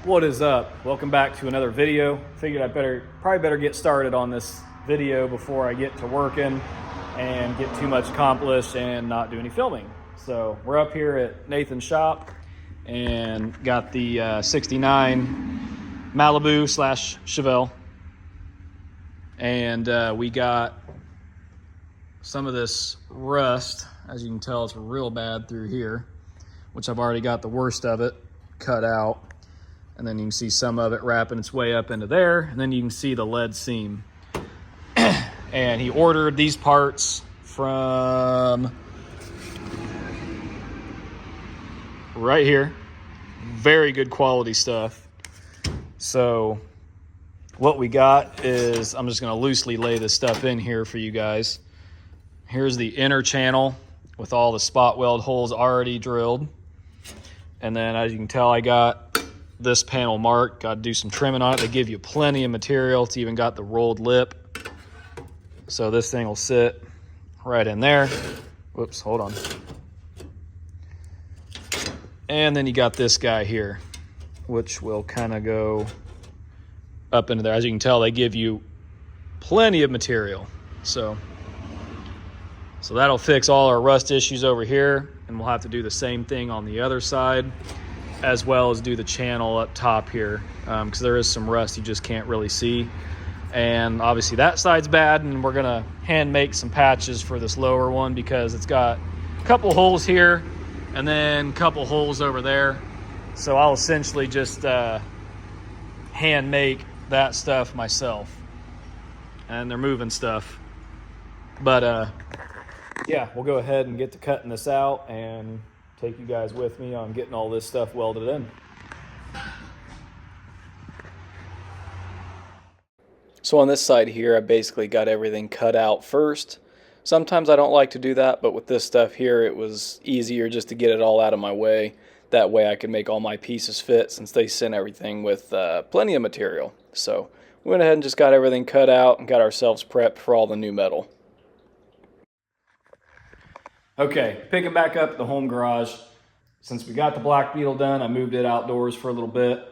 What is up? Welcome back to another video. Figured I probably better get started on this video before I get to working and get too much accomplished and not do any filming. So we're up here at Nathan's shop and got the 69 Malibu / Chevelle. And we got some of this rust. As you can tell, it's real bad through here, which I've already got the worst of it cut out. And then you can see some of it wrapping its way up into there. And then you can see the lead seam. And he ordered these parts from right here. Very good quality stuff. So what we got is, I'm just gonna loosely lay this stuff in here for you guys. Here's the inner channel with all the spot weld holes already drilled. And then as you can tell, I got this panel marked. Got to do some trimming on it. They give you plenty of material. It's even got the rolled lip. So this thing will sit right in there. Whoops, hold on. And then you got this guy here, which will kind of go up into there. As you can tell, they give you plenty of material. So that'll fix all our rust issues over here. And we'll have to do the same thing on the other side, as well as do the channel up top here, because there is some rust you just can't really see. And obviously that side's bad, and we're gonna hand make some patches for this lower one because it's got a couple holes here and then a couple holes over there. So I'll essentially just hand make that stuff myself. And they're moving stuff. But yeah, we'll go ahead and get to cutting this out and take you guys with me on getting all this stuff welded in. So on this side here, I basically got everything cut out first. Sometimes I don't like to do that, but with this stuff here, it was easier just to get it all out of my way. That way I could make all my pieces fit, since they sent everything with plenty of material. So we went ahead and just got everything cut out and got ourselves prepped for all the new metal. Okay, picking back up at the home garage. Since we got the Black Beetle done, I moved it outdoors for a little bit,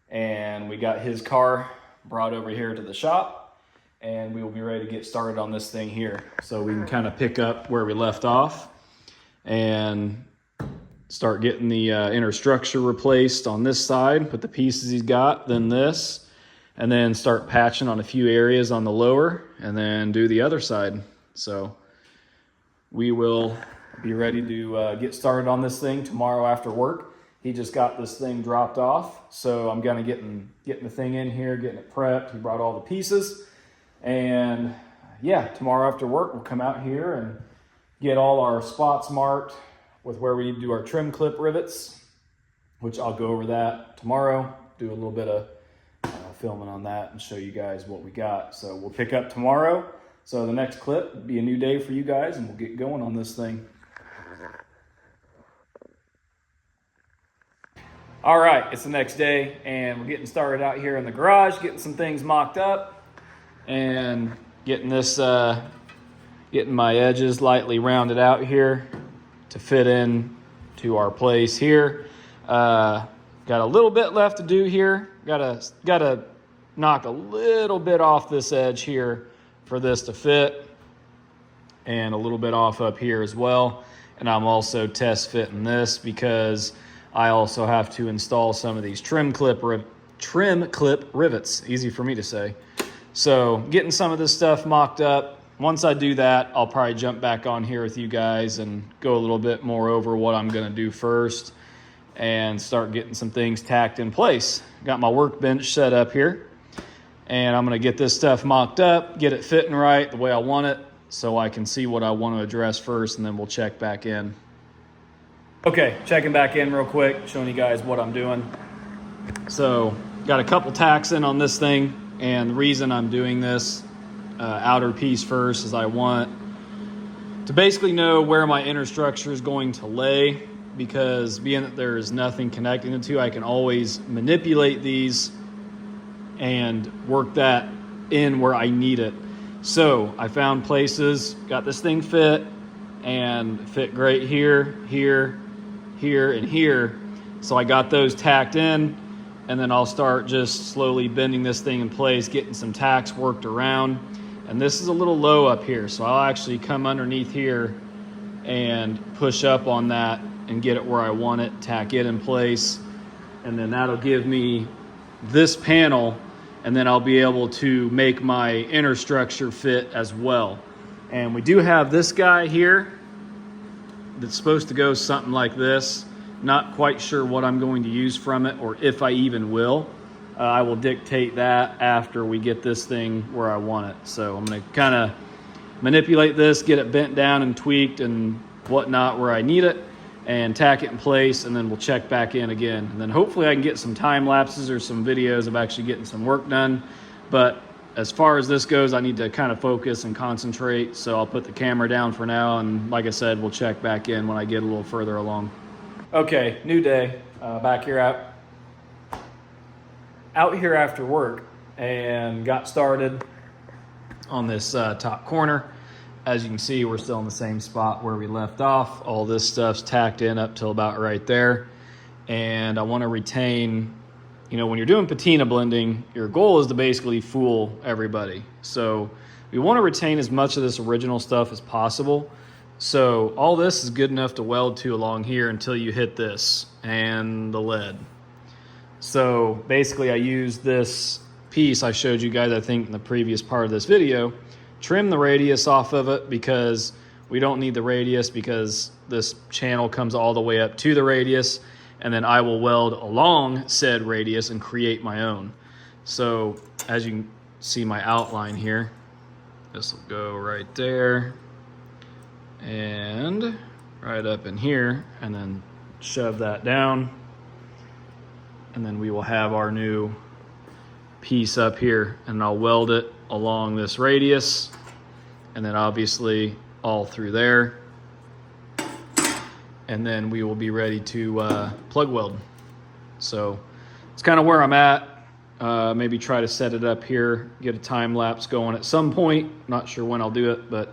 and we got his car brought over here to the shop, and we will be ready to get started on this thing here. So we can kind of pick up where we left off and start getting the inner structure replaced on this side, put the pieces he's got, then this, and then start patching on a few areas on the lower, and then do the other side. So we will be ready to get started on this thing tomorrow after work. He just got this thing dropped off, so I'm gonna getting the thing in here, getting it prepped. He brought all the pieces, and yeah, tomorrow after work we'll come out here and get all our spots marked with where we need to do our trim clip rivets, which I'll go over that tomorrow, do a little bit of filming on that and show you guys what we got. So we'll pick up tomorrow. So the next clip will be a new day for you guys, and we'll get going on this thing. All right, it's the next day, and we're getting started out here in the garage, getting some things mocked up, and getting this, getting my edges lightly rounded out here to fit in to our place here. Got a little bit left to do here. Gotta knock a little bit off this edge here for this to fit, and a little bit off up here as well. And I'm also test fitting this because I also have to install some of these trim clip rivets. Easy for me to say. So getting some of this stuff mocked up. Once I do that, I'll probably jump back on here with you guys and go a little bit more over what I'm gonna do first and start getting some things tacked in place. Got my workbench set up here, and I'm gonna get this stuff mocked up, get it fitting right the way I want it, so I can see what I want to address first, and then we'll check back in. Okay, checking back in real quick, showing you guys what I'm doing. So got a couple tacks in on this thing, and the reason I'm doing this outer piece first is I want to basically know where my inner structure is going to lay, because being that there's nothing connecting the two, I can always manipulate these and work that in where I need it. So I found places, got this thing fit, and fit great here, here, here, and here. So I got those tacked in, and then I'll start just slowly bending this thing in place, getting some tacks worked around. And this is a little low up here, so I'll actually come underneath here and push up on that and get it where I want it, tack it in place, and then that'll give me this panel, and then I'll be able to make my inner structure fit as well. And we do have this guy here that's supposed to go something like this. Not quite sure what I'm going to use from it, or if I even will. I will dictate that after we get this thing where I want it. So I'm going to kind of manipulate this, get it bent down and tweaked and whatnot where I need it, and tack it in place, and then we'll check back in again. And then hopefully I can get some time lapses or some videos of actually getting some work done. But as far as this goes, I need to kind of focus and concentrate. So I'll put the camera down for now, and like I said, we'll check back in when I get a little further along. Okay, new day, back here out here after work, and got started on this top corner. As you can see, we're still in the same spot where we left off. All this stuff's tacked in up till about right there. And I want to retain, you know, when you're doing patina blending, your goal is to basically fool everybody. So we want to retain as much of this original stuff as possible. So all this is good enough to weld to along here until you hit this and the lead. So basically I used this piece I showed you guys, I think in the previous part of this video, trim the radius off of it because we don't need the radius, because this channel comes all the way up to the radius, and then I will weld along said radius and create my own. So as you can see my outline here, this will go right there and right up in here, and then shove that down, and then we will have our new piece up here, and I'll weld it along this radius, and then obviously all through there, and then we will be ready to plug weld. So it's kind of where I'm at. Maybe try to set it up here, get a time lapse going at some point. Not sure when I'll do it, but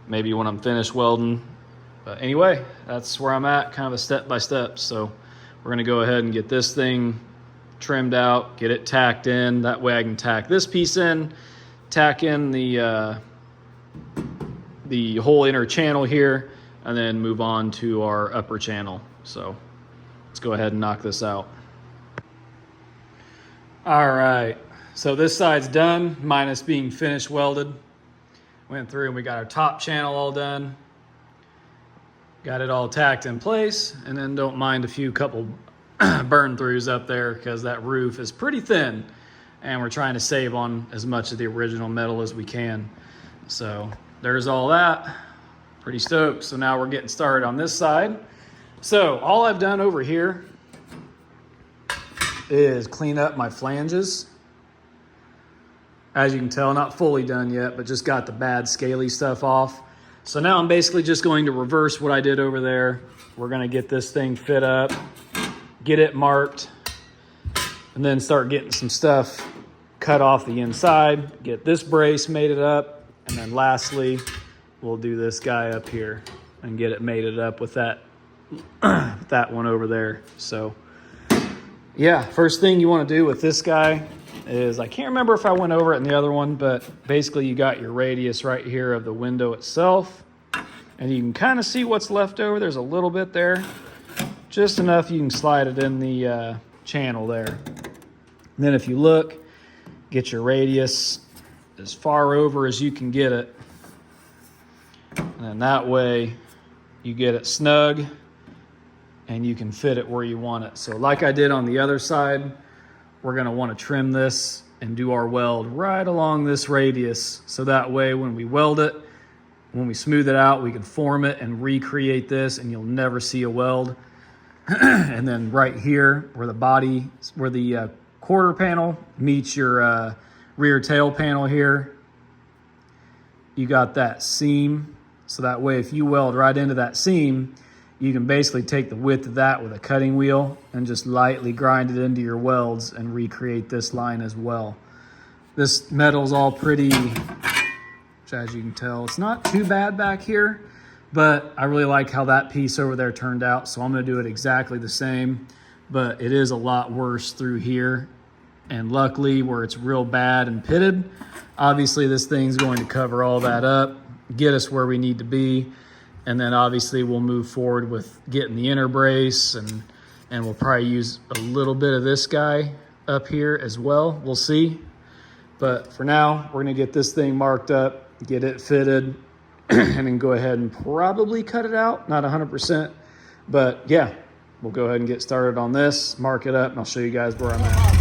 maybe when I'm finished welding. But anyway, that's where I'm at, kind of a step by step. So we're gonna go ahead and get this thing trimmed out, get it tacked in. That way I can tack this piece in, tack in the whole inner channel here, and then move on to our upper channel. So let's go ahead and knock this out. All right, so this side's done, minus being finished welded. Went through and we got our top channel all done. Got it all tacked in place, and then don't mind a few couple burn throughs up there because that roof is pretty thin and we're trying to save on as much of the original metal as we can. So there's all that. Pretty stoked. So now we're getting started on this side. So all I've done over here is clean up my flanges. As you can tell, not fully done yet, but just got the bad scaly stuff off. So now I'm basically just going to reverse what I did over there. We're gonna get this thing fit up, get it marked, and then start getting some stuff cut off the inside, get this brace mated up, and then lastly, we'll do this guy up here and get it mated up with that, that one over there. So yeah, first thing you wanna do with this guy is, I can't remember if I went over it in the other one, but basically you got your radius right here of the window itself, and you can kind of see what's left over. There's a little bit there, just enough you can slide it in the channel there. And then if you look, get your radius as far over as you can get it, and then that way you get it snug and you can fit it where you want it. So like I did on the other side, we're gonna wanna trim this and do our weld right along this radius. So that way when we weld it, when we smooth it out, we can form it and recreate this and you'll never see a weld. And then right here where the body, where the quarter panel meets your rear tail panel here, you got that seam. So that way if you weld right into that seam, you can basically take the width of that with a cutting wheel and just lightly grind it into your welds and recreate this line as well. This metal's all pretty, which as you can tell, it's not too bad back here, but I really like how that piece over there turned out. So I'm gonna do it exactly the same, but it is a lot worse through here. And luckily, where it's real bad and pitted, obviously this thing's going to cover all that up, get us where we need to be. And then obviously we'll move forward with getting the inner brace, and we'll probably use a little bit of this guy up here as well. We'll see. But for now, we're gonna get this thing marked up, get it fitted, and then go ahead and probably cut it out, not 100%. But yeah, we'll go ahead and get started on this, mark it up, and I'll show you guys where I'm at.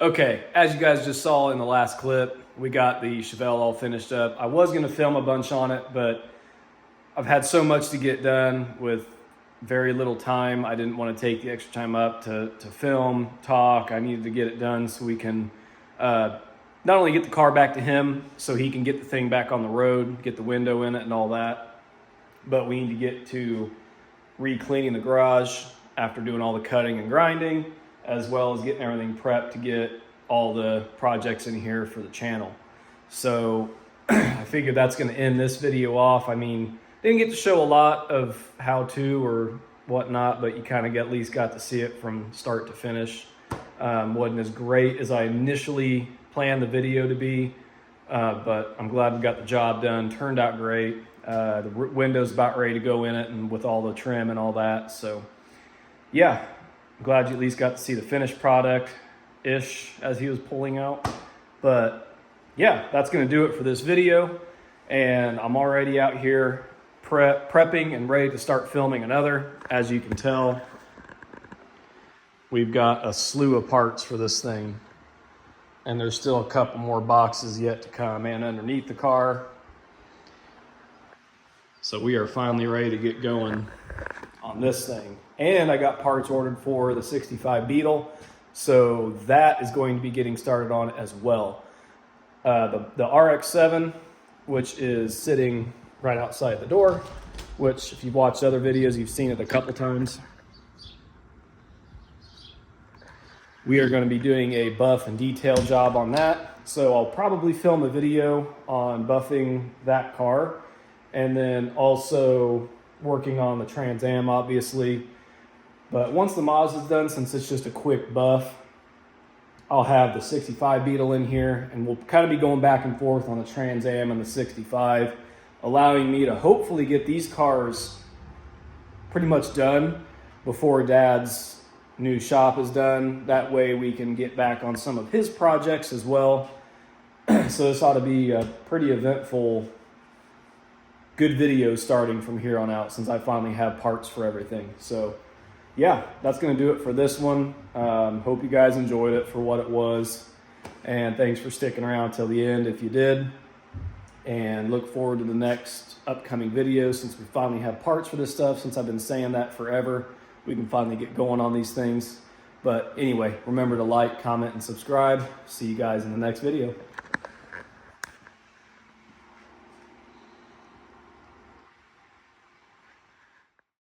Okay, as you guys just saw in the last clip, we got the Chevelle all finished up. I was gonna film a bunch on it, but I've had so much to get done with very little time. I didn't want to take the extra time up to film, talk. I needed to get it done so we can not only get the car back to him so he can get the thing back on the road, get the window in it and all that, but we need to get to re-cleaning the garage after doing all the cutting and grinding, as well as getting everything prepped to get all the projects in here for the channel. So I figured that's going to end this video off. I mean, didn't get to show a lot of how to or whatnot, but you kind of at least got to see it from start to finish. Wasn't as great as I initially planned the video to be, but I'm glad we got the job done. Turned out great. The window's about ready to go in it, and with all the trim and all that. So yeah, I'm glad you at least got to see the finished product-ish as he was pulling out. But yeah, that's going to do it for this video. And I'm already out here prepping and ready to start filming another. As you can tell, we've got a slew of parts for this thing. And there's still a couple more boxes yet to come in underneath the car. So we are finally ready to get going on this thing. And I got parts ordered for the 65 Beetle, so that is going to be getting started on as well. The RX-7, which is sitting right outside the door, which if you've watched other videos, you've seen it a couple times. We are going to be doing a buff and detail job on that, so I'll probably film a video on buffing that car, and then also working on the Trans Am, obviously. But once the Mazda's done, since it's just a quick buff, I'll have the 65 Beetle in here, and we'll kind of be going back and forth on the Trans Am and the 65, allowing me to hopefully get these cars pretty much done before Dad's new shop is done. That way we can get back on some of his projects as well. So this ought to be a pretty eventful, good video starting from here on out, since I finally have parts for everything. So yeah, that's going to do it for this one. Hope you guys enjoyed it for what it was. And thanks for sticking around till the end if you did. And look forward to the next upcoming video, since we finally have parts for this stuff. Since I've been saying that forever, we can finally get going on these things. But anyway, remember to like, comment, and subscribe. See you guys in the next video.